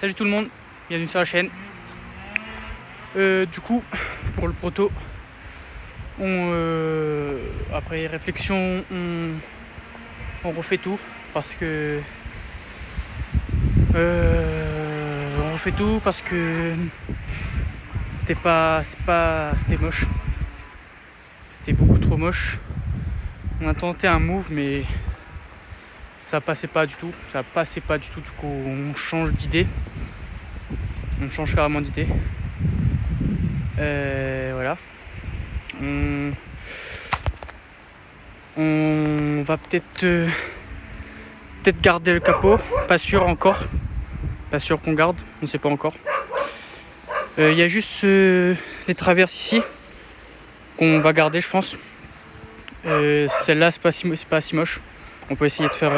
Salut tout le monde, bienvenue sur la chaîne. Du coup, pour le proto, après réflexion, on refait tout parce que c'était moche, c'était beaucoup trop moche. On a tenté un move mais ça passait pas du tout, du coup on change d'idée, on change carrément d'idée. Voilà. On va peut-être garder le capot, pas sûr encore, pas sûr qu'on garde, on sait pas encore. Il y a juste les traverses ici qu'on va garder, je pense. Celle-là c'est pas si moche. On peut essayer de faire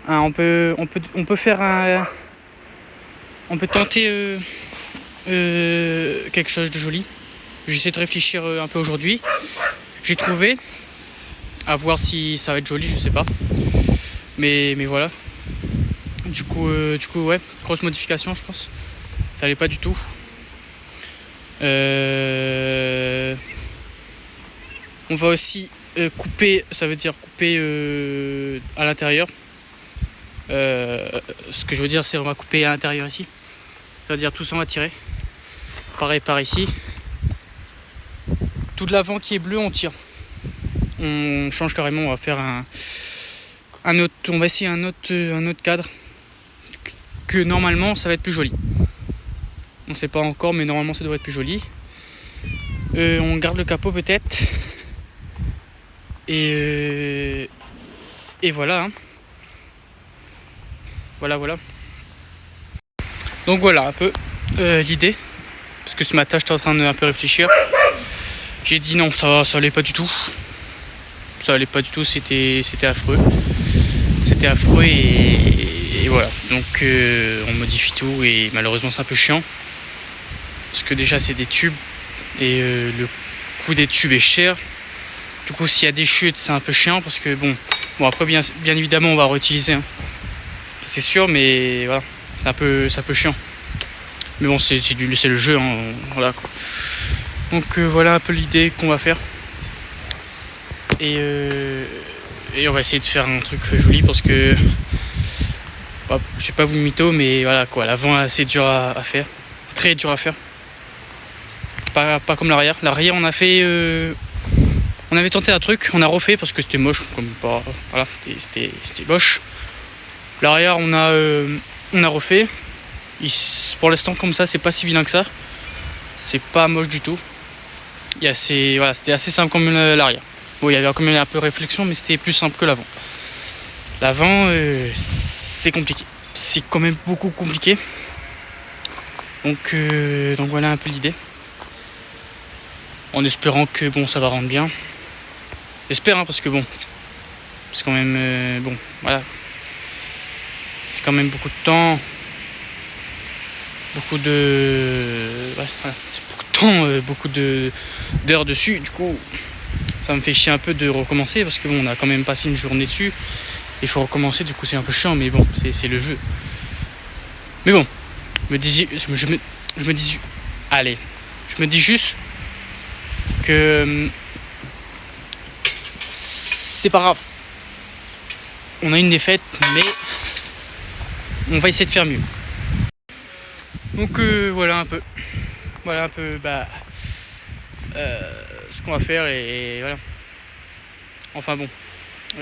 on peut tenter quelque chose de joli. J'essaie de réfléchir un peu aujourd'hui. J'ai trouvé, à voir si ça va être joli, je sais pas. Mais voilà. Du coup ouais, grosse modification je pense. Ça allait pas du tout. On va aussi couper, ça veut dire couper à l'intérieur. Ce que je veux dire c'est on va couper à l'intérieur ici. Ça veut dire tout ça on va tirer. Pareil par ici. Tout de l'avant qui est bleu on tire. On change carrément, on va faire un autre, on va essayer un autre cadre que normalement ça va être plus joli. On sait pas encore mais normalement ça devrait être plus joli. On garde le capot peut-être. Et voilà. Voilà. Donc voilà un peu l'idée. Parce que ce matin j'étais en train de un peu réfléchir. J'ai dit non, ça allait pas du tout. Ça allait pas du tout, c'était affreux. C'était affreux et voilà. Donc on modifie tout et malheureusement c'est un peu chiant. Parce que déjà c'est des tubes et le coût des tubes est cher. Du coup s'il y a des chutes c'est un peu chiant parce que bon après bien évidemment on va réutiliser. Hein. C'est sûr mais voilà, c'est un peu chiant. Mais bon c'est le jeu, hein, voilà quoi. Donc voilà un peu l'idée qu'on va faire. Et on va essayer de faire un truc joli parce que je sais pas vous mytho mais voilà quoi, l'avant est assez dur à faire, très dur à faire, pas comme l'arrière. L'arrière on avait tenté un truc, on a refait parce que c'était moche, comme pas, voilà, c'était moche. L'arrière on a refait. Pour l'instant comme ça c'est pas si vilain que ça, c'est pas moche du tout. C'était assez simple comme l'arrière. Bon, il y avait quand même un peu de réflexion, mais c'était plus simple que l'avant. L'avant, c'est compliqué. C'est quand même beaucoup compliqué. Donc voilà un peu l'idée. En espérant que bon, ça va rendre bien. J'espère, hein, parce que bon, c'est quand même bon, voilà. C'est quand même beaucoup de temps, beaucoup de d'heures dessus. Du coup, ça me fait chier un peu de recommencer parce que bon, on a quand même passé une journée dessus. Il faut recommencer, du coup c'est un peu chiant, mais bon, c'est le jeu. Mais bon, je me dis juste que c'est pas grave. On a une défaite, mais on va essayer de faire mieux. Donc voilà un peu ce qu'on va faire et voilà. Enfin bon, du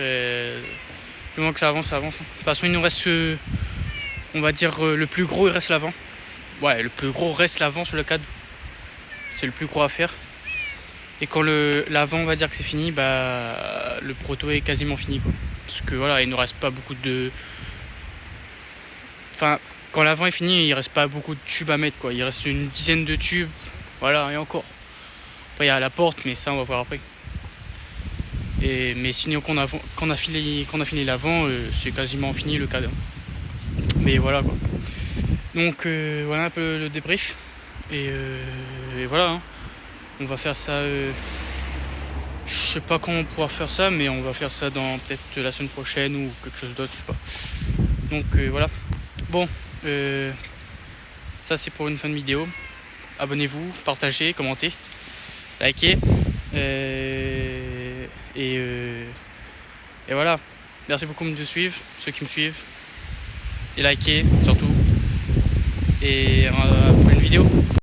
moment que ça avance, ça avance. De toute façon il nous reste on va dire le plus gros, il reste l'avant. Ouais, le plus gros reste l'avant sur le cadre. C'est le plus gros à faire. Et quand l'avant on va dire que c'est fini, le proto est quasiment fini quoi. Parce que voilà, il ne reste pas beaucoup de. Enfin, quand l'avant est fini, il reste pas beaucoup de tubes à mettre quoi. Il reste une dizaine de tubes. Voilà, et encore. Après il y a la porte, mais ça on va voir après. Mais sinon qu'on a fini l'avant, c'est quasiment fini le cadre. Mais voilà quoi. Donc voilà un peu le débrief. Et voilà. Hein. On va faire ça. Je sais pas quand on pourra faire ça, mais on va faire ça dans peut-être la semaine prochaine ou quelque chose d'autre, je sais pas. Donc voilà. Bon, Ça c'est pour une fin de vidéo. Abonnez-vous, partagez, commentez, likez. Et voilà. Merci beaucoup de me suivre, ceux qui me suivent. Et likez surtout. Et à la prochaine vidéo.